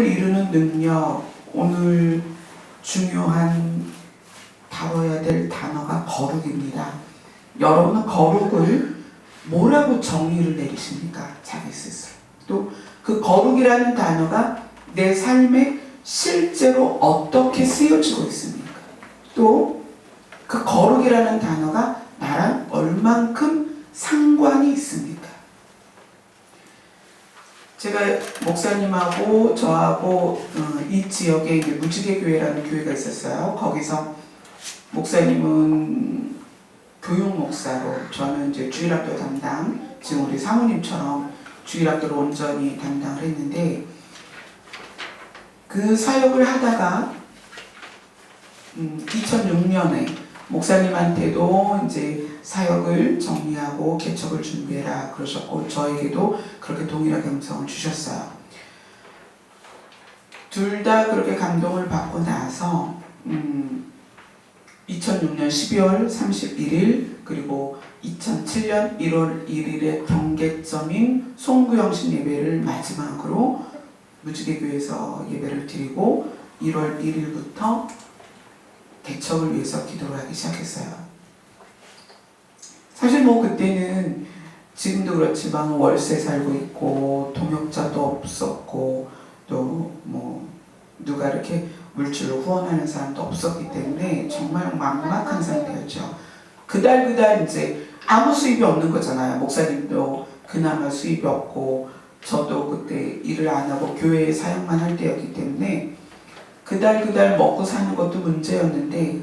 이루는 능력, 오늘 중요한 다뤄야 될 단어가 거룩입니다. 여러분은 거룩을 뭐라고 정의를 내리십니까? 자기 스스로. 또 그 거룩이라는 단어가 내 삶에 실제로 어떻게 쓰여지고 있습니까? 또 그 거룩이라는 단어가 나랑 얼만큼 상관이 있습니까? 제가 목사님하고 저하고 이 지역에 이제 무지개 교회라는 교회가 있었어요. 거기서 목사님은 교육 목사로, 저는 이제 주일학교 담당, 지금 우리 사모님처럼 주일학교를 온전히 담당을 했는데, 그 사역을 하다가 2006년에 목사님한테도 이제 사역을 정리하고 개척을 준비해라 그러셨고, 저에게도 그렇게 동일하게 음성을 주셨어요. 둘 다 그렇게 감동을 받고 나서 2006년 12월 31일 그리고 2007년 1월 1일의 경계점인 송구영신 예배를 마지막으로 무지개교회에서 예배를 드리고 1월 1일부터 개척을 위해서 기도를 하기 시작했어요. 사실 뭐 그때는 지금도 그렇지만 월세 살고 있고 동역자도 없었고 또 뭐 누가 이렇게 물질로 후원하는 사람도 없었기 때문에 정말 막막한 상태였죠. 그달 이제 아무 수입이 없는 거잖아요. 목사님도 그나마 수입이 없고 저도 그때 일을 안 하고 교회에 사역만 할 때였기 때문에 그달 먹고 사는 것도 문제였는데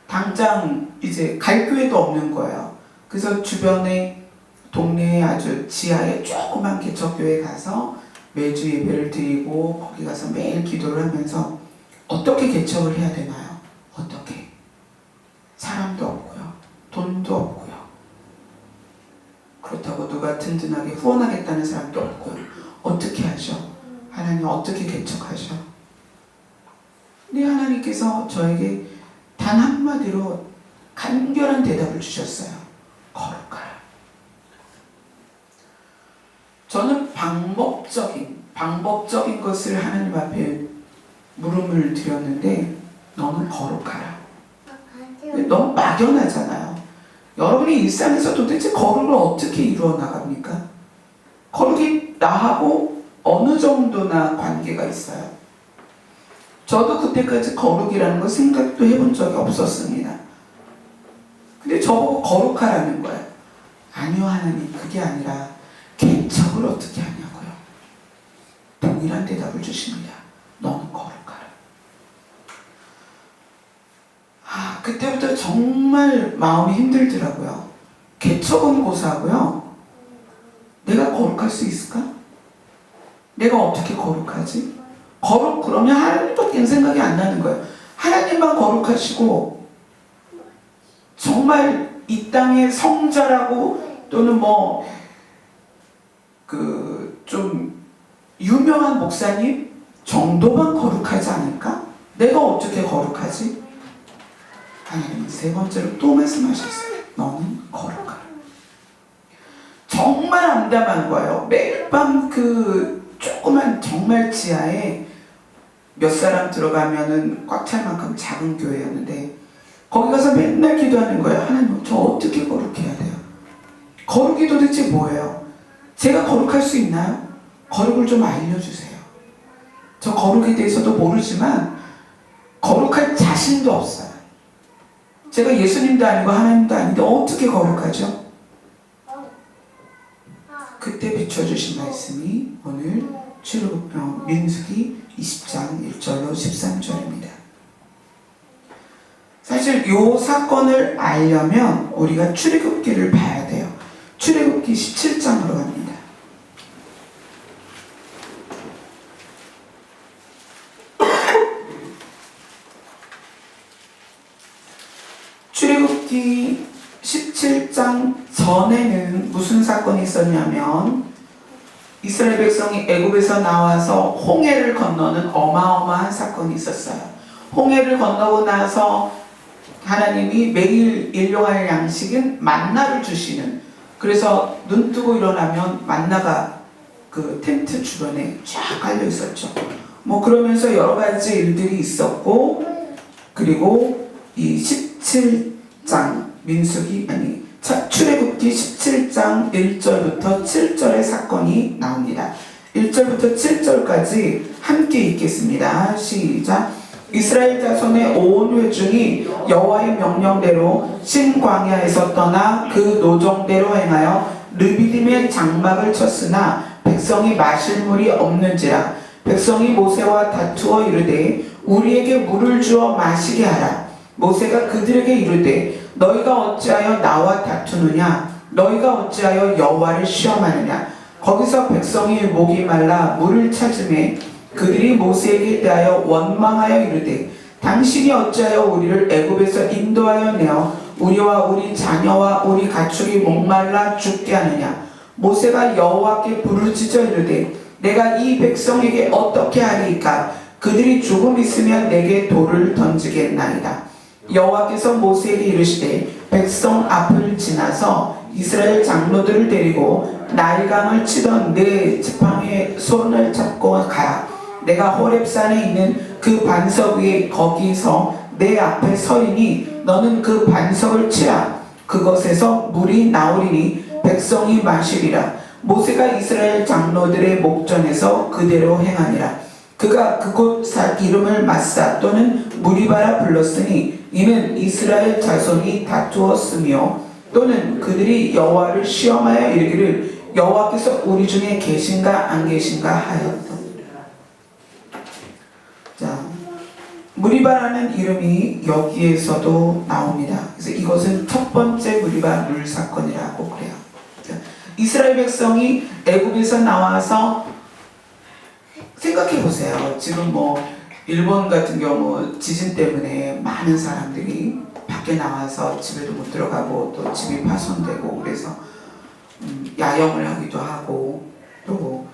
당장 이제 갈 교회도 없는 거예요. 그래서 주변에 동네에 아주 지하에 조그만 개척교회 가서 매주 예배를 드리고 거기 가서 매일 기도를 하면서 어떻게 개척을 해야 되나요? 어떻게? 사람도 없고요. 돈도 없고요. 그렇다고 누가 든든하게 후원하겠다는 사람도 없고요. 어떻게 하죠? 하나님 어떻게 개척하죠? 근데 하나님께서 저에게 단 한마디로 간결한 대답을 주셨어요. 거룩하라. 저는 방법적인 것을 하나님 앞에 물음을 드렸는데 너는 거룩하라. 너무 막연하잖아요. 여러분이 일상에서 도대체 거룩을 어떻게 이루어 나갑니까? 거룩이 나하고 어느 정도나 관계가 있어요. 저도 그때까지 거룩이라는 걸 생각도 해본 적이 없었습니다. 근데 저보고 거룩하라는 거예요. 아니요 하나님, 그게 아니라 개척을 어떻게 하냐고요. 동일한 대답을 주십니다. 너는 거룩하라. 그때부터 정말 마음이 힘들더라고요. 개척은 고사하고요. 내가 거룩할 수 있을까? 내가 어떻게 거룩하지? 거룩 그러면 하나님밖에 생각이 안 나는 거예요. 하나님만 거룩하시고 정말 이 땅의 성자라고 또는 뭐 좀 유명한 목사님 정도만 거룩하지 않을까? 내가 어떻게 거룩하지? 하나님은 세 번째로 또 말씀하셨어요. 너는 거룩하라. 정말 암담한 거예요. 매일 밤 그 조그만 정말 지하에 몇 사람 들어가면은 꽉 찰 만큼 작은 교회였는데 거기 가서 맨날 기도하는 거예요. 하나님, 저 어떻게 거룩해야 돼요? 거룩이 도대체 뭐예요? 제가 거룩할 수 있나요? 거룩을 좀 알려주세요. 저 거룩에 대해서도 모르지만 거룩할 자신도 없어요. 제가 예수님도 아니고 하나님도 아닌데 어떻게 거룩하죠? 그때 비춰주신 말씀이 오늘 민수기 20장 1절로 13절입니다. 사실 이 사건을 알려면 우리가 출애굽기를 봐야 돼요. 출애굽기 17장으로 갑니다. 출애굽기 17장 전에는 무슨 사건이 있었냐면 이스라엘 백성이 애굽에서 나와서 홍해를 건너는 어마어마한 사건이 있었어요. 홍해를 건너고 나서 하나님이 매일 일용할 양식인 만나를 주시는, 그래서 눈 뜨고 일어나면 만나가 그 텐트 주변에 쫙 깔려 있었죠. 뭐 그러면서 여러 가지 일들이 있었고, 그리고 이 17장 출애굽기 17장 1절부터 7절의 사건이 나옵니다. 1절부터 7절까지 함께 읽겠습니다. 시작. 이스라엘 자손의 온 회중이 여호와의 명령대로 신광야에서 떠나 그 노정대로 행하여 르비딤의 장막을 쳤으나 백성이 마실 물이 없는지라. 백성이 모세와 다투어 이르되 우리에게 물을 주어 마시게 하라. 모세가 그들에게 이르되 너희가 어찌하여 나와 다투느냐? 너희가 어찌하여 여호와를 시험하느냐? 거기서 백성이 목이 말라 물을 찾으매 그들이 모세에게 대하여 원망하여 이르되 당신이 어찌하여 우리를 애굽에서 인도하여 내어 우리와 우리 자녀와 우리 가축이 목말라 죽게 하느냐? 모세가 여호와께 부르짖어 이르되 내가 이 백성에게 어떻게 하리이까? 그들이 조금 있으면 내게 돌을 던지겠나이다. 여호와께서 모세에게 이르시되 백성 앞을 지나서 이스라엘 장로들을 데리고 나일강을 치던 내 지팡이에 손을 잡고 가라. 내가 호렙산에 있는 그 반석 위에 거기서 내 앞에 서리니 너는 그 반석을 치라. 그것에서 물이 나오리니 백성이 마시리라. 모세가 이스라엘 장로들의 목전에서 그대로 행하니라. 그가 그곳 이름을 마사 또는 무리바라 불렀으니 이는 이스라엘 자손이 다투었으며 또는 그들이 여호와를 시험하여 이르기를 여호와께서 우리 중에 계신가 안 계신가 하였다. 자, 무리바라는 이름이 여기에서도 나옵니다. 그래서 이것은 첫 번째 무리바 물 사건이라고 그래요. 자, 이스라엘 백성이 애굽에서 나와서 생각해 보세요. 지금 뭐 일본 같은 경우 지진 때문에 많은 사람들이 밖에 나와서 집에도 못 들어가고 또 집이 파손되고 그래서 야영을 하기도 하고 또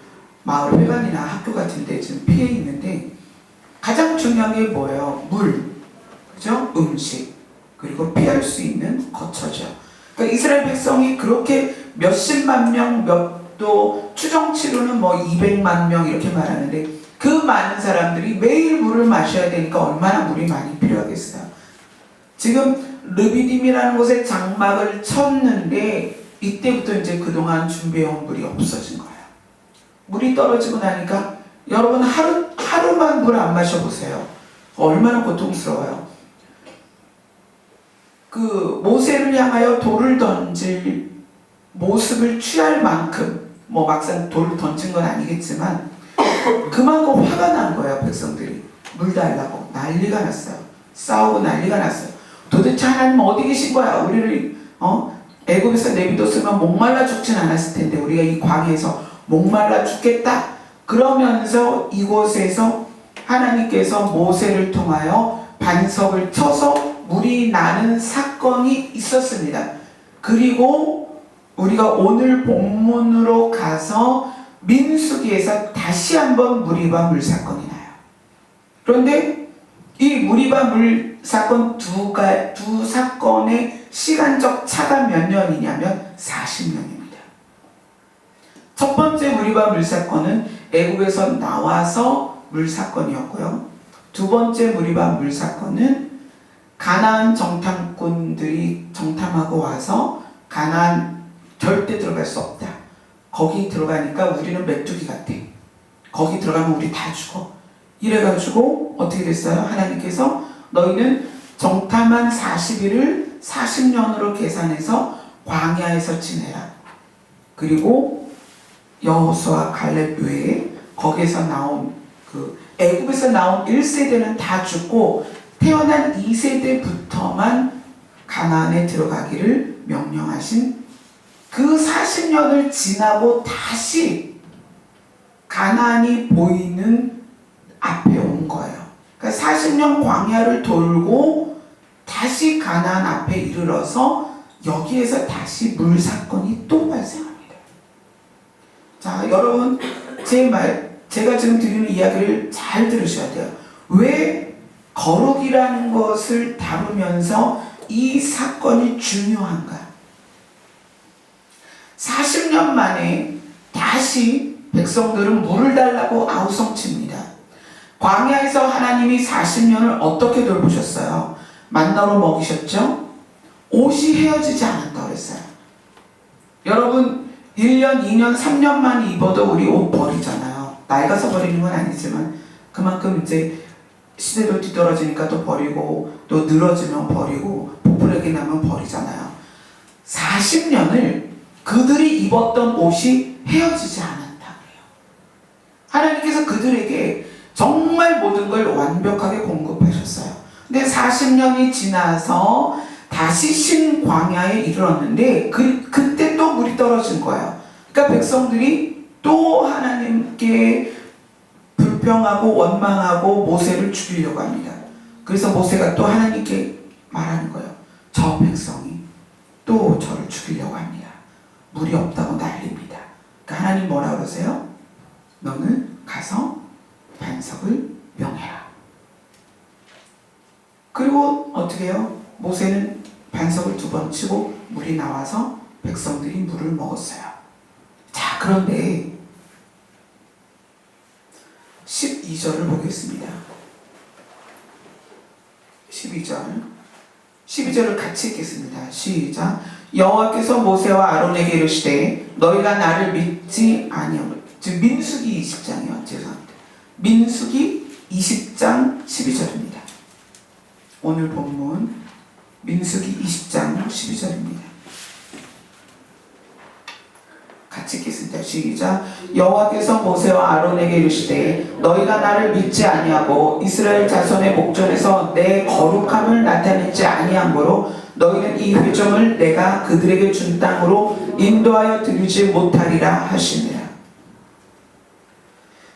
마을 회관이나 학교 같은 데 지금 피해 있는데 가장 중요한 게 뭐예요? 물, 그죠? 음식, 그리고 피할 수 있는 거처죠. 그러니까 이스라엘 백성이 그렇게 몇십만 명, 또 추정치로는 뭐 200만 명 이렇게 말하는데 그 많은 사람들이 매일 물을 마셔야 되니까 얼마나 물이 많이 필요하겠어요. 지금 르비딤이라는 곳에 장막을 쳤는데 이때부터 이제 그동안 준비해온 물이 없어진 거예요. 물이 떨어지고 나니까 여러분 하루만 물 안 마셔보세요. 얼마나 고통스러워요. 그 모세를 향하여 돌을 던질 모습을 취할 만큼 뭐 막상 돌을 던진 건 아니겠지만 그만큼 화가 난 거예요. 백성들이 물 달라고 난리가 났어요. 싸우고 난리가 났어요. 도대체 하나님 어디 계신 거야? 우리를 애굽에서 내비뒀으면 목말라 죽진 않았을 텐데 우리가 이 광야에서 목말라 죽겠다. 그러면서 이곳에서 하나님께서 모세를 통하여 반석을 쳐서 물이 나는 사건이 있었습니다. 그리고 우리가 오늘 본문으로 가서 민수기에서 다시 한번 무리바 물 사건이 나요. 그런데 이 무리바 물 사건 두 사건의 시간적 차가 몇 년이냐면 40년입니다. 첫 번째 무리바 물 사건은 애굽에서 나와서 물 사건이었고요. 두 번째 무리바 물 사건은 가나안 정탐꾼들이 정탐하고 와서 가나안 절대 들어갈 수 없다. 거기 들어가니까 우리는 메뚜기 같아. 거기 들어가면 우리 다 죽어. 이래가지고 어떻게 됐어요? 하나님께서 너희는 정탐한 40일을 40년으로 계산해서 광야에서 지내라. 그리고 여호수아 갈렙 외에 거기에서 나온 그 애굽에서 나온 1세대는 다 죽고 태어난 2세대부터만 가나안에 들어가기를 명령하신 그 40년을 지나고 다시 가나안이 보이는 앞에 온 거예요. 그러니까 40년 광야를 돌고 다시 가나안 앞에 이르러서 여기에서 다시 물 사건이 또 발생합니다. 자, 여러분 제가 지금 드리는 이야기를 잘 들으셔야 돼요. 왜 거룩이라는 것을 다루면서 이 사건이 중요한가? 40년 만에 다시 백성들은 물을 달라고 아우성칩니다. 광야에서 하나님이 40년을 어떻게 돌보셨어요? 만나로 먹이셨죠? 옷이 헤어지지 않았다고 그랬어요. 여러분 1년, 2년, 3년만 입어도 우리 옷 버리잖아요. 낡아서 버리는 건 아니지만 그만큼 이제 시대도 뒤떨어지니까 또 버리고 또 늘어지면 버리고 보풀하게 나면 버리잖아요. 40년을 그들이 입었던 옷이 헤어지지 않았다 그래요. 하나님께서 그들에게 정말 모든 걸 완벽하게 공급하셨어요. 근데 40년이 지나서 다시 신광야에 이르렀는데 그때 또 물이 떨어진 거예요. 그러니까 백성들이 또 하나님께 불평하고 원망하고 모세를 죽이려고 합니다. 그래서 모세가 또 하나님께 말하는 거예요. 저 백성이 또 저를 죽이려고 합니다. 물이 없다고 난립니다. 그러니까 하나님 뭐라 그러세요? 너는 가서 반석을 명해라. 그리고 어떻게 해요? 모세는 반석을 2번 치고 물이 나와서 백성들이 물을 먹었어요. 자, 그런데 12절을 보겠습니다. 12절을 같이 읽겠습니다. 시작. 여호와께서 모세와 아론에게 이르시되 너희가 나를 믿지 아니하고, 즉 민수기 20장이요. 죄송합니다. 민수기 20장 12절입니다. 오늘 본문 민수기 20장 12절입니다. 같이 읽겠습니다. 시작. 여호와께서 모세와 아론에게 이르시되 너희가 나를 믿지 아니하고 이스라엘 자손의 목전에서 내 거룩함을 나타내지 아니함으로 너희는 이 회점을 내가 그들에게 준 땅으로 인도하여 드리지 못하리라 하시니라.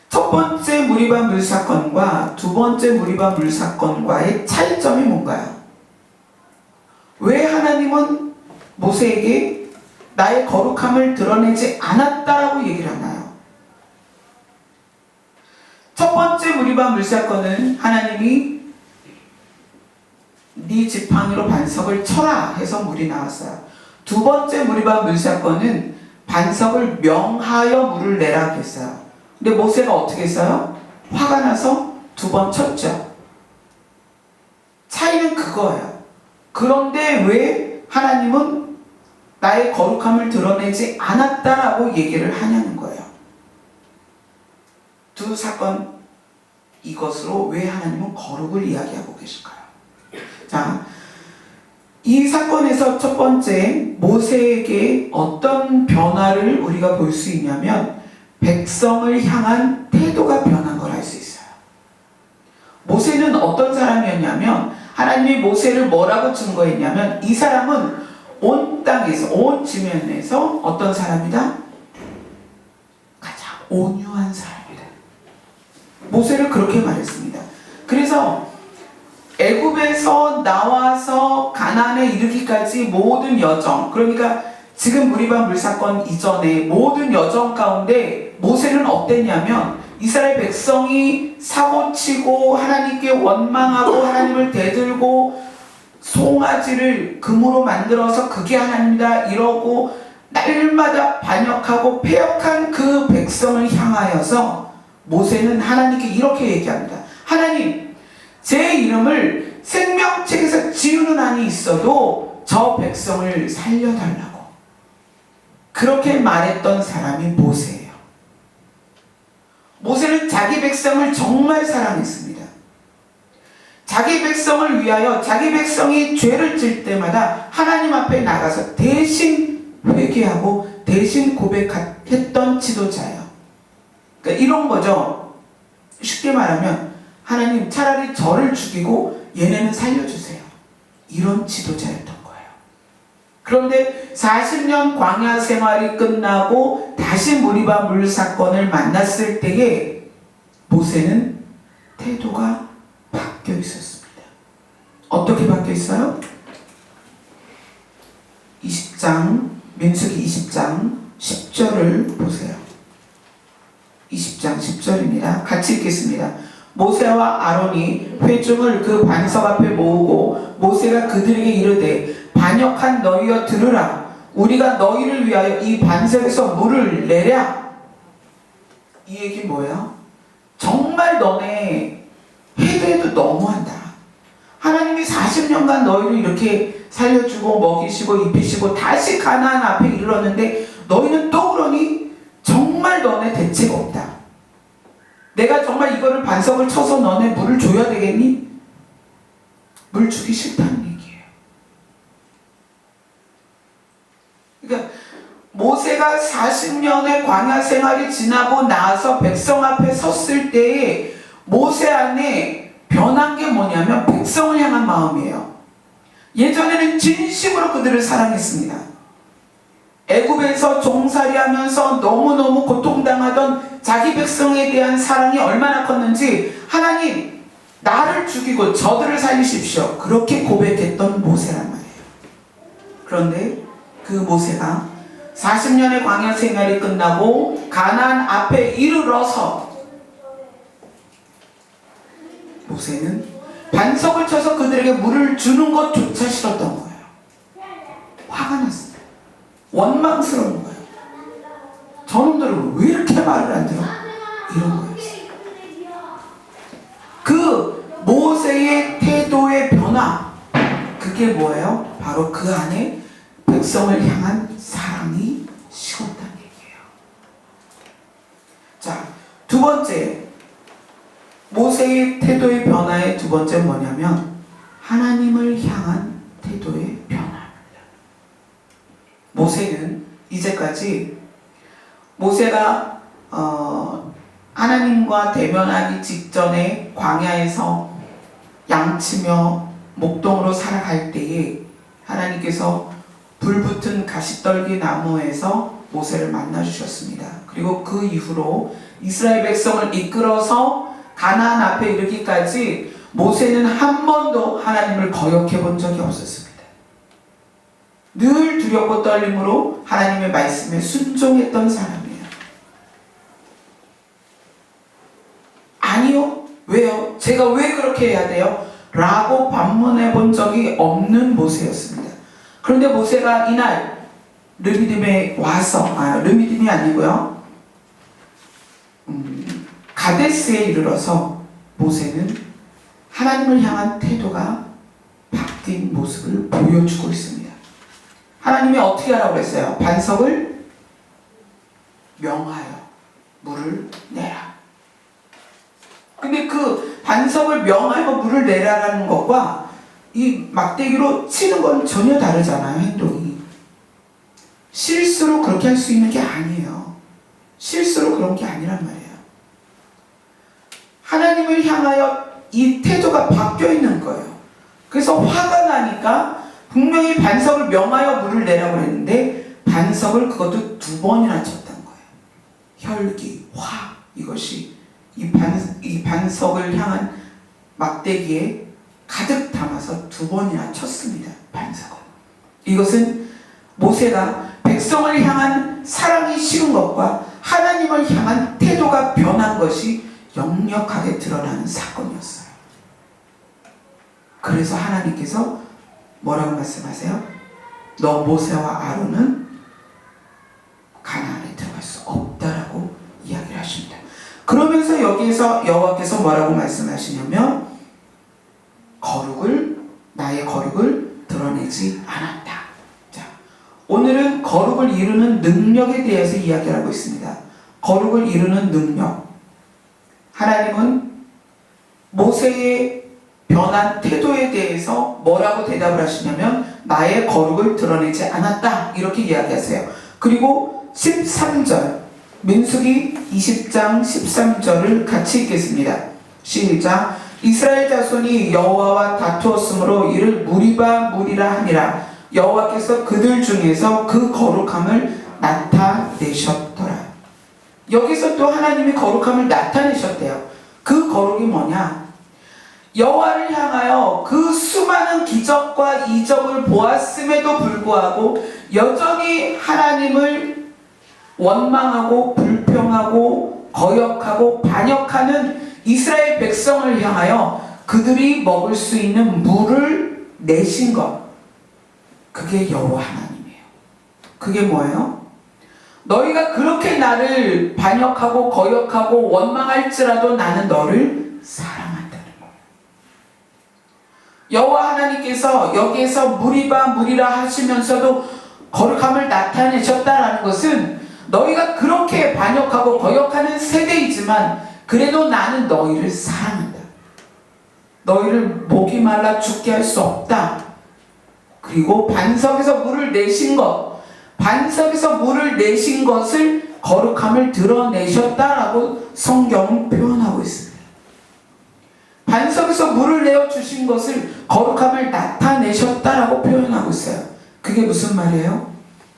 첫 번째 무리바 물 사건과 두 번째 무리바 물 사건과의 차이점이 뭔가요? 왜 하나님은 모세에게 나의 거룩함을 드러내지 않았다라고 얘기를 하나요? 첫 번째 무리바 물 사건은 하나님이 네 지팡이로 반석을 쳐라 해서 물이 나왔어요. 두 번째 무리바 물 사건은 반석을 명하여 물을 내라 했어요. 근데 모세가 어떻게 했어요? 화가 나서 2번 쳤죠. 차이는 그거예요. 그런데 왜 하나님은 나의 거룩함을 드러내지 않았다라고 얘기를 하냐는 거예요. 두 사건 이것으로 왜 하나님은 거룩을 이야기하고 계실까요? 자, 이 사건에서 첫 번째 모세에게 어떤 변화를 우리가 볼 수 있냐면 백성을 향한 태도가 변한 걸 알 수 있어요. 모세는 어떤 사람이었냐면 하나님이 모세를 뭐라고 증거했냐면 이 사람은 온 땅에서 온 지면에서 어떤 사람이다? 가장 온유한 사람이다. 모세를 그렇게 말했습니다. 그래서 애굽에서 나와서 가나안에 이르기까지 모든 여정, 그러니까 지금 무리바 물사건 이전에 모든 여정 가운데 모세는 어땠냐면 이스라엘 백성이 사고치고 하나님께 원망하고 하나님을 대들고 송아지를 금으로 만들어서 그게 하나님이다 이러고 날마다 반역하고 패역한 그 백성을 향하여서 모세는 하나님께 이렇게 얘기합니다. 하나님, 제 이름을 생명책에서 지우는 한이 있어도 저 백성을 살려달라고 그렇게 말했던 사람이 모세예요. 모세는 자기 백성을 정말 사랑했습니다. 자기 백성을 위하여 자기 백성이 죄를 질 때마다 하나님 앞에 나가서 대신 회개하고 대신 고백했던 지도자예요. 그러니까 이런 거죠. 쉽게 말하면 하나님 차라리 저를 죽이고 얘네는 살려주세요. 이런 지도자였던 거예요. 그런데 40년 광야 생활이 끝나고 다시 무리바 물 사건을 만났을 때에 모세는 태도가 바뀌어 있었습니다. 어떻게 바뀌어 있어요? 20장, 민수기 20장 10절을 보세요. 20장 10절입니다. 같이 읽겠습니다. 모세와 아론이 회중을 그 반석 앞에 모으고 모세가 그들에게 이르되 반역한 너희여 들으라. 우리가 너희를 위하여 이 반석에서 물을 내랴. 이 얘기 뭐예요? 정말 너네 모세도 너무한다. 하나님이 40년간 너희를 이렇게 살려주고 먹이시고 입히시고 다시 가나안 앞에 이르렀는데 너희는 또 그러니? 정말 너네 대책 없다. 내가 정말 이거를 반석을 쳐서 너네 물을 줘야 되겠니? 물 주기 싫다는 얘기예요. 그러니까 모세가 40년의 광야 생활이 지나고 나서 백성 앞에 섰을 때에 모세 안에 변한 게 뭐냐면 백성을 향한 마음이에요. 예전에는 진심으로 그들을 사랑했습니다. 애굽에서 종살이하면서 너무너무 고통당하던 자기 백성에 대한 사랑이 얼마나 컸는지 하나님 나를 죽이고 저들을 살리십시오. 그렇게 고백했던 모세란 말이에요. 그런데 그 모세가 40년의 광야 생활이 끝나고 가나안 앞에 이르러서 모세는 반석을 쳐서 그들에게 물을 주는 것조차 싫었던 거예요. 화가 났어요. 원망스러운 거예요. 저놈들은 왜 이렇게 말을 안 들어? 이런 거였어요. 그 모세의 태도의 변화, 그게 뭐예요? 바로 그 안에 백성을 향한 사랑이 식었다는 얘기예요. 자, 두 번째, 모세의 태도의 변화의 두 번째 뭐냐면 하나님을 향한 태도의 변화입니다. 모세는 이제까지 모세가 하나님과 대면하기 직전에 광야에서 양치며 목동으로 살아갈 때에 하나님께서 불붙은 가시떨기 나무에서 모세를 만나 주셨습니다. 그리고 그 이후로 이스라엘 백성을 이끌어서 가나안 앞에 이르기까지 모세는 한 번도 하나님을 거역해 본 적이 없었습니다. 늘 두렵고 떨림으로 하나님의 말씀에 순종했던 사람이에요. 아니요, 왜요? 제가 왜 그렇게 해야 돼요? 라고 반문해 본 적이 없는 모세였습니다. 그런데 모세가 이날 르비딤에 와서, 르비딤이 아니고요, 가데스에 이르러서 모세는 하나님을 향한 태도가 바뀐 모습을 보여주고 있습니다. 하나님이 어떻게 하라고 그랬어요? 반석을 명하여 물을 내라. 근데 그 반석을 명하여 물을 내라라는 것과 이 막대기로 치는 건 전혀 다르잖아요. 행동이. 실수로 그렇게 할 수 있는 게 아니에요. 실수로 그런 게 아니란 말이에요. 하나님을 향하여 이 태도가 바뀌어 있는 거예요. 그래서 화가 나니까 분명히 반석을 명하여 물을 내라고 했는데 반석을 그것도 2번이나 쳤던 거예요. 혈기, 화, 이것이 이 반석을 향한 막대기에 가득 담아서 2번이나 쳤습니다. 반석을. 이것은 모세가 백성을 향한 사랑이 식은 것과 하나님을 향한 태도가 변한 것이 역력하게 드러나는 사건이었어요. 그래서 하나님께서 뭐라고 말씀하세요? 너 모세와 아론은 가나안에 들어갈 수 없다라고 이야기를 하십니다. 그러면서 여기에서 여호와께서 뭐라고 말씀하시냐면 나의 거룩을 드러내지 않았다. 자, 오늘은 거룩을 이루는 능력에 대해서 이야기를 하고 있습니다. 거룩을 이루는 능력. 하나님은 모세의 변한 태도에 대해서 뭐라고 대답을 하시냐면 나의 거룩을 드러내지 않았다. 이렇게 이야기하세요. 그리고 13절 민수기 20장 13절을 같이 읽겠습니다. 시작. 이스라엘 자손이 여호와와 다투었으므로 이를 무리바 무리라 하니라. 여호와께서 그들 중에서 그 거룩함을 나타내셨더라. 여기서 또 하나님이 거룩함을 나타내셨대요. 그 거룩이 뭐냐? 여호와를 향하여 그 수많은 기적과 이적을 보았음에도 불구하고 여전히 하나님을 원망하고 불평하고 거역하고 반역하는 이스라엘 백성을 향하여 그들이 먹을 수 있는 물을 내신 것, 그게 여호와 하나님이에요. 그게 뭐예요? 너희가 그렇게 나를 반역하고 거역하고 원망할지라도 나는 너를 사랑한다는 거예요. 여호와 하나님께서 여기에서 무리바 무리라 하시면서도 거룩함을 나타내셨다라는 것은 너희가 그렇게 반역하고 거역하는 세대이지만 그래도 나는 너희를 사랑한다. 너희를 목이 말라 죽게 할 수 없다. 그리고 반석에서 물을 내신 것, 반석에서 물을 내신 것을 거룩함을 드러내셨다라고 성경은 표현하고 있습니다. 반석에서 물을 내어 주신 것을 거룩함을 나타내셨다라고 표현하고 있어요. 그게 무슨 말이에요?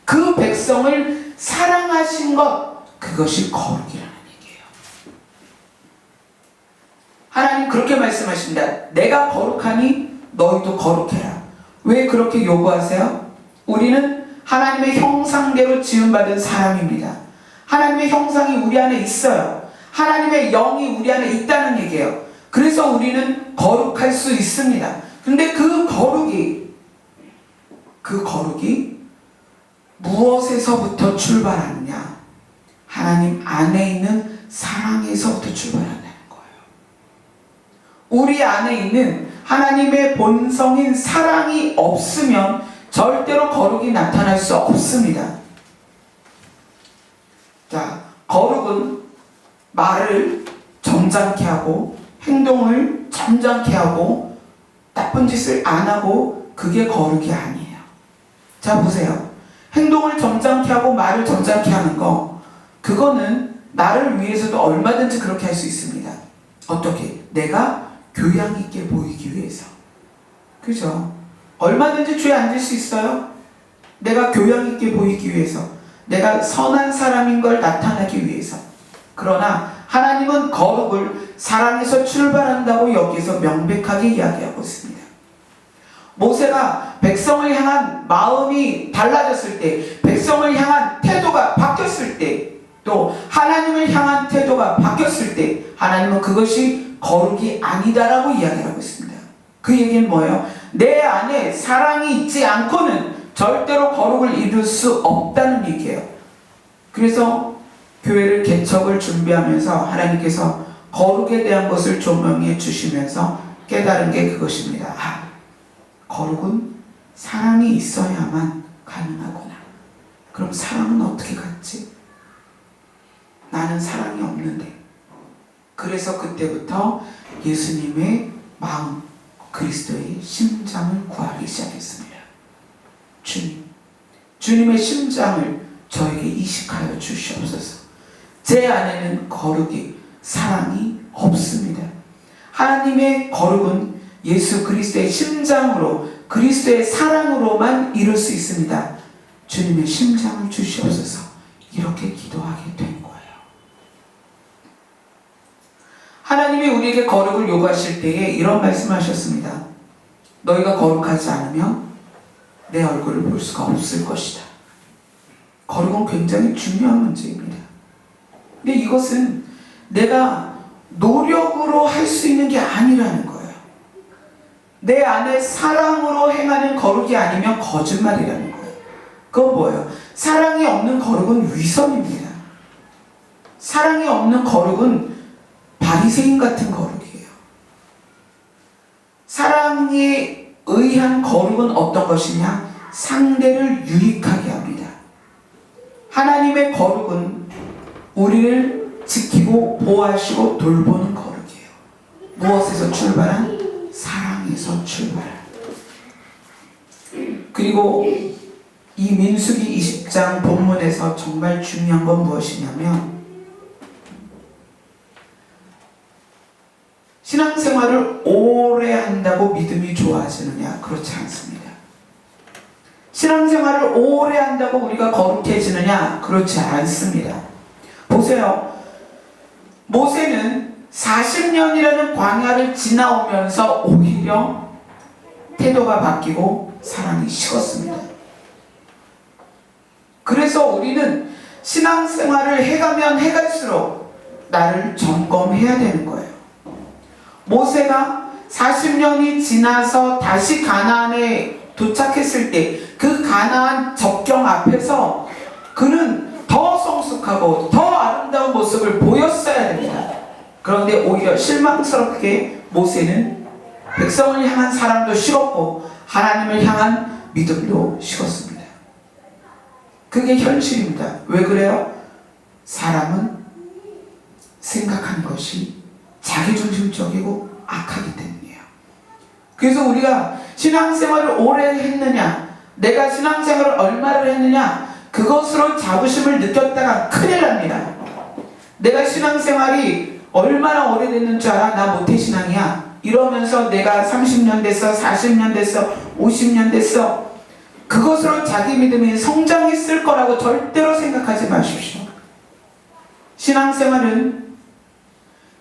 그 백성을 사랑하신 것, 그것이 거룩이라는 얘기예요. 하나님 그렇게 말씀하십니다. 내가 거룩하니 너희도 거룩해라. 왜 그렇게 요구하세요? 우리는 하나님의 형상대로 지음받은 사람입니다. 하나님의 형상이 우리 안에 있어요. 하나님의 영이 우리 안에 있다는 얘기예요. 그래서 우리는 거룩할 수 있습니다. 근데 그 거룩이 무엇에서부터 출발하느냐? 하나님 안에 있는 사랑에서부터 출발한다는 거예요. 우리 안에 있는 하나님의 본성인 사랑이 없으면 절대로 거룩이 나타날 수 없습니다. 자, 거룩은 말을 점잖게 하고 행동을 점잖게 하고 나쁜 짓을 안 하고 그게 거룩이 아니에요. 자, 보세요. 행동을 점잖게 하고 말을 점잖게 하는 거, 그거는 나를 위해서도 얼마든지 그렇게 할 수 있습니다. 어떻게? 내가 교양 있게 보이기 위해서. 그죠? 얼마든지 죄 안 질 수 있어요. 내가 교양 있게 보이기 위해서, 내가 선한 사람인 걸 나타내기 위해서. 그러나 하나님은 거룩을 사랑에서 출발한다고 여기서 명백하게 이야기하고 있습니다. 모세가 백성을 향한 마음이 달라졌을 때, 백성을 향한 태도가 바뀌었을 때, 또 하나님을 향한 태도가 바뀌었을 때 하나님은 그것이 거룩이 아니다라고 이야기하고 있습니다. 그 얘기는 뭐예요? 내 안에 사랑이 있지 않고는 절대로 거룩을 이룰 수 없다는 얘기예요. 그래서 교회를 개척을 준비하면서 하나님께서 거룩에 대한 것을 조명해 주시면서 깨달은 게 그것입니다. 아, 거룩은 사랑이 있어야만 가능하구나. 그럼 사랑은 어떻게 갖지? 나는 사랑이 없는데. 그래서 그때부터 예수님의 마음, 그리스도의 심장을 구하기 시작했습니다. 주님의 심장을 저에게 이식하여 주시옵소서. 제 안에는 거룩이, 사랑이 없습니다. 하나님의 거룩은 예수 그리스도의 심장으로, 그리스도의 사랑으로만 이룰 수 있습니다. 주님의 심장을 주시옵소서. 이렇게 기도하게 된 거예요. 하나님이 우리에게 거룩을 요구하실 때에 이런 말씀하셨습니다. 너희가 거룩하지 않으면 내 얼굴을 볼 수가 없을 것이다. 거룩은 굉장히 중요한 문제입니다. 근데 이것은 내가 노력으로 할 수 있는 게 아니라는 거예요. 내 안에 사랑으로 행하는 거룩이 아니면 거짓말이라는 거예요. 그건 뭐예요? 사랑이 없는 거룩은 위선입니다. 사랑이 없는 거룩은 바리새인 같은 거룩이에요. 사랑에 의한 거룩은 어떤 것이냐? 상대를 유익하게 합니다. 하나님의 거룩은 우리를 지키고 보호하시고 돌보는 거룩이에요. 무엇에서 출발한? 사랑에서 출발한. 그리고 이 민수기 20장 본문에서 정말 중요한 건 무엇이냐면 신앙생활을 오래 한다고 믿음이 좋아지느냐? 그렇지 않습니다. 신앙생활을 오래 한다고 우리가 거룩해지느냐? 그렇지 않습니다. 보세요. 모세는 40년이라는 광야를 지나오면서 오히려 태도가 바뀌고 사랑이 식었습니다. 그래서 우리는 신앙생활을 해가면 해갈수록 나를 점검해야 되는 거예요. 모세가 40년이 지나서 다시 가나안에 도착했을 때 그 가나안 접경 앞에서 그는 더 성숙하고 더 아름다운 모습을 보였어야 됩니다. 그런데 오히려 실망스럽게 모세는 백성을 향한 사랑도 식었고 하나님을 향한 믿음도 식었습니다. 그게 현실입니다. 왜 그래요? 사람은 생각하는 것이 자기중심적이고 악하기 때문이에요. 그래서 우리가 신앙생활을 오래 했느냐, 내가 신앙생활을 얼마를 했느냐, 그것으로 자부심을 느꼈다가 큰일 납니다. 내가 신앙생활이 얼마나 오래됐는 줄 알아? 나 모태신앙이야. 이러면서 내가 30년 됐어, 40년 됐어, 50년 됐어. 그것으로 자기 믿음이 성장했을 거라고 절대로 생각하지 마십시오. 신앙생활은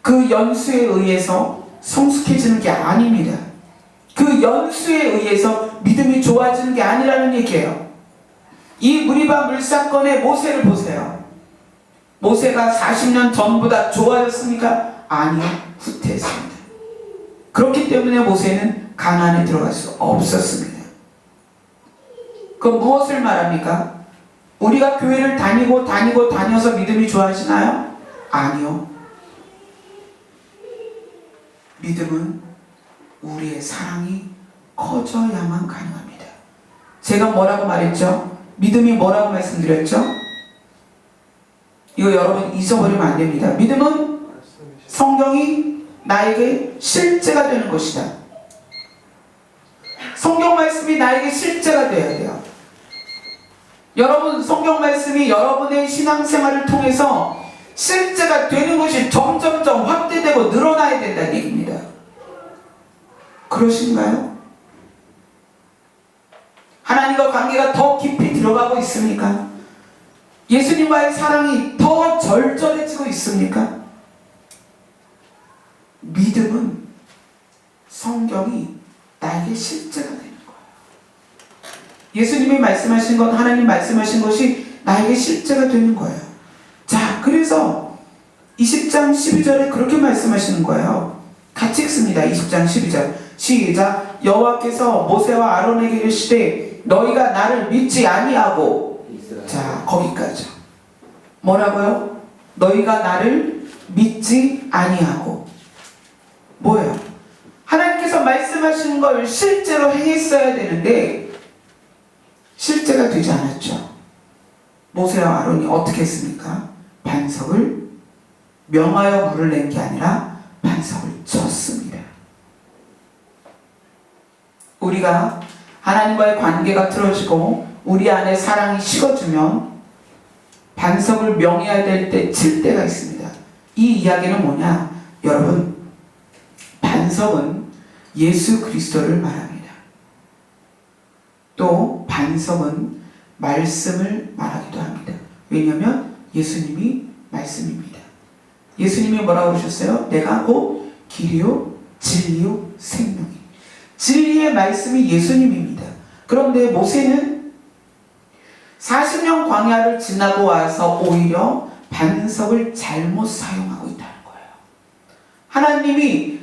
그 연수에 의해서 성숙해지는 게 아닙니다. 그 연수에 의해서 믿음이 좋아지는 게 아니라는 얘기예요. 이 무리바 물사건의 모세를 보세요. 모세가 40년 전보다 좋아졌습니까? 아니요, 후퇴했습니다. 그렇기 때문에 모세는 가나안에 들어갈 수 없었습니다. 그럼 무엇을 말합니까? 우리가 교회를 다녀서 믿음이 좋아지나요? 아니요. 믿음은 우리의 사랑이 커져야만 가능합니다. 제가 뭐라고 말했죠? 믿음이 뭐라고 말씀드렸죠? 이거 여러분 잊어버리면 안 됩니다. 믿음은 성경이 나에게 실제가 되는 것이다. 성경 말씀이 나에게 실제가 되어야 돼요. 여러분, 성경 말씀이 여러분의 신앙생활을 통해서 실제가 되는 것이 점점점 확대되고 늘어나야 된다는 얘기입니다. 그러신가요? 하나님과 관계가 더 깊이 들어가고 있습니까? 예수님과의 사랑이 더 절절해지고 있습니까? 믿음은 성경이 나에게 실제가 되는 거예요. 예수님이 말씀하신 것, 하나님 말씀하신 것이 나에게 실제가 되는 거예요. 자, 그래서 20장 12절에 그렇게 말씀하시는 거예요. 같이 읽습니다. 20장 12절 시작. 여호와께서 모세와 아론에게 이르시되 너희가 나를 믿지 아니하고, 자, 거기까지. 뭐라고요? 너희가 나를 믿지 아니하고. 뭐예요? 하나님께서 말씀하신 걸 실제로 행했어야 되는데 실제가 되지 않았죠. 모세와 아론이 어떻게 했습니까? 반석을 명하여 물을 낸 게 아니라 반석을 쳤습니다. 우리가 하나님과의 관계가 틀어지고 우리 안에 사랑이 식어지면 반석을 명해야 될 때 칠 때가 있습니다. 이 이야기는 뭐냐? 여러분, 반석은 예수 그리스도를 말합니다. 또 반석은 말씀을 말하기도 합니다. 왜냐하면 예수님이 말씀입니다. 예수님이 뭐라고 하셨어요? 내가 곧 길이요 진리요 생명이. 진리의 말씀이 예수님입니다. 그런데 모세는 40년 광야를 지나고 와서 오히려 반석을 잘못 사용하고 있다는 거예요. 하나님이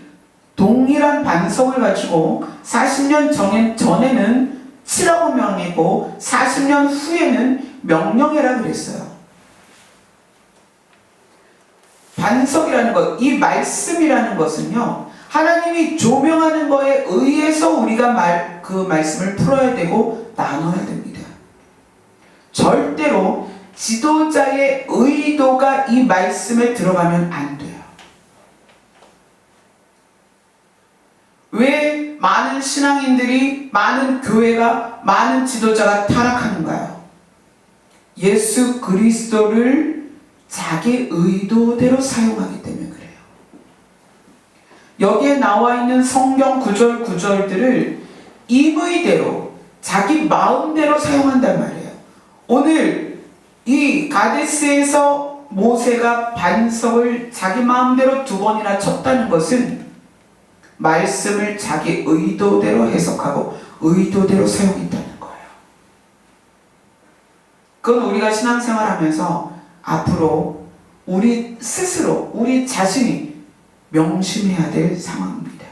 동일한 반석을 가지고 40년 전에는 치라고 명했고 40년 후에는 명령해라 그랬어요. 반석이라는 것, 이 말씀이라는 것은요, 하나님이 조명하는 거에 의해서 우리가 그 말씀을 풀어야 되고 나눠야 됩니다. 절대로 지도자의 의도가 이 말씀에 들어가면 안 돼요. 왜 많은 신앙인들이, 많은 교회가, 많은 지도자가 타락하는가요? 예수 그리스도를 자기 의도대로 사용하기 때문에 그래요. 여기에 나와 있는 성경 구절들을 임의대로, 자기 마음대로 사용한단 말이에요. 오늘 이 가데스에서 모세가 반석을 자기 마음대로 2번이나 쳤다는 것은 말씀을 자기 의도대로 해석하고 의도대로 사용했다는 거예요. 그건 우리가 신앙생활하면서 앞으로 우리 스스로, 우리 자신이 명심해야 될 상황입니다.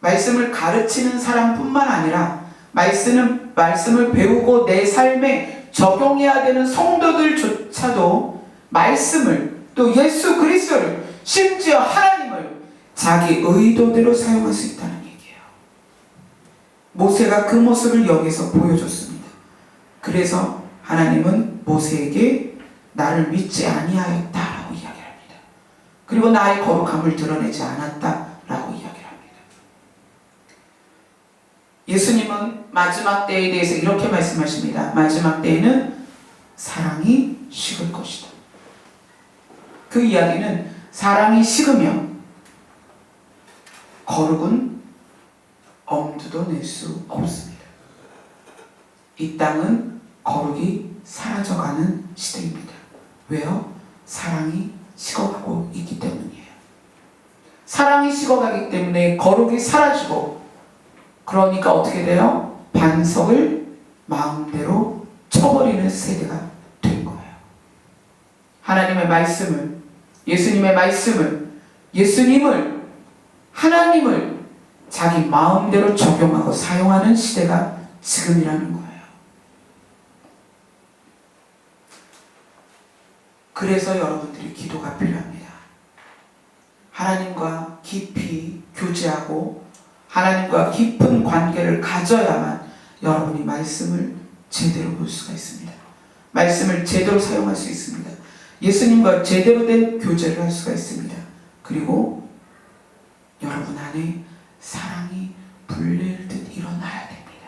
말씀을 가르치는 사람뿐만 아니라 말씀을 배우고 내 삶에 적용해야 되는 성도들조차도 말씀을, 또 예수 그리스도를, 심지어 하나님을 자기 의도대로 사용할 수 있다는 얘기예요. 모세가 그 모습을 여기서 보여줬습니다. 그래서 하나님은 모세에게 나를 믿지 아니하였다라고 이야기합니다. 그리고 나의 거룩함을 드러내지 않았다라고 이야기합니다. 예수님은 마지막 때에 대해서 이렇게 말씀하십니다. 마지막 때에는 사랑이 식을 것이다. 그 이야기는 사랑이 식으면 거룩은 엄두도 낼 수 없습니다. 이 땅은 거룩이 사라져가는 시대입니다. 왜요? 사랑이 식어가고 있기 때문이에요. 사랑이 식어가기 때문에 거룩이 사라지고, 그러니까 어떻게 돼요? 반석을 마음대로 쳐버리는 세대가 된 거예요. 하나님의 말씀을, 예수님의 말씀을, 예수님을, 하나님을 자기 마음대로 적용하고 사용하는 시대가 지금이라는 거예요. 그래서 여러분들이 기도가 필요합니다. 하나님과 깊이 교제하고 하나님과 깊은 관계를 가져야만 여러분이 말씀을 제대로 볼 수가 있습니다. 말씀을 제대로 사용할 수 있습니다. 예수님과 제대로 된 교제를 할 수가 있습니다. 그리고 여러분 안에 사랑이 불릴 듯 일어나야 됩니다.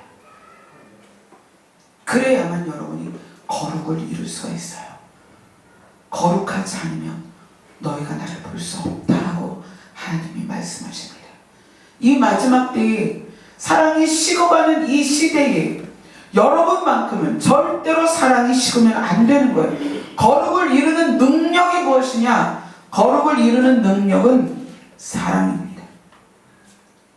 그래야만 여러분이 거룩을 이룰 수가 있어요. 거룩하지 않으면 너희가 나를 볼 수 없다라고 하나님이 말씀하십니다. 이 마지막 때에 사랑이 식어가는 이 시대에 여러분만큼은 절대로 사랑이 식으면 안 되는 거예요. 거룩을 이루는 능력이 무엇이냐? 거룩을 이루는 능력은 사랑입니다.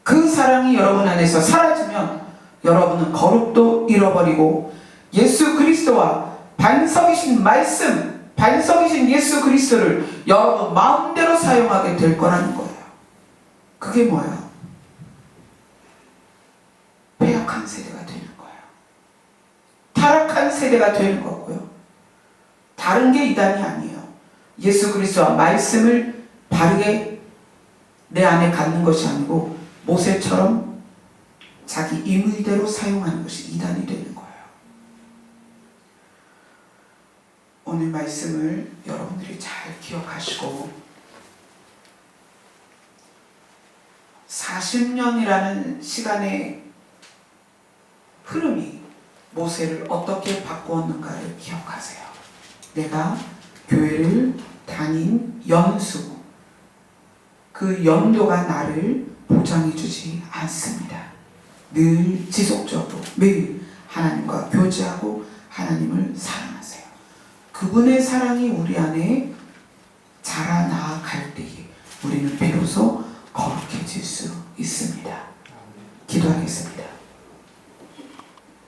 그 사랑이 여러분 안에서 사라지면 여러분은 거룩도 잃어버리고 예수 그리스도와 반석이신 말씀, 반석이신 예수 그리스도를 여러분 마음대로 사용하게 될 거라는 거예요. 그게 뭐예요? 패역한 세대가 되는 거예요. 타락한 세대가 되는 거고요. 다른 게 이단이 아니에요. 예수 그리스도와 말씀을 바르게 내 안에 갖는 것이 아니고 모세처럼 자기 임의대로 사용하는 것이 이단이 되는 거예요. 오늘 말씀을 여러분들이 잘 기억하시고 40년이라는 시간의 흐름이 모세를 어떻게 바꾸었는가를 기억하세요. 내가 교회를 다닌 연수, 그 연도가 나를 보장해주지 않습니다. 늘 지속적으로 매일 하나님과 교제하고 하나님을 사랑하세요. 그분의 사랑이 우리 안에 자라나갈 때에 우리는 비로소 거룩해질 수 있습니다. 기도하겠습니다.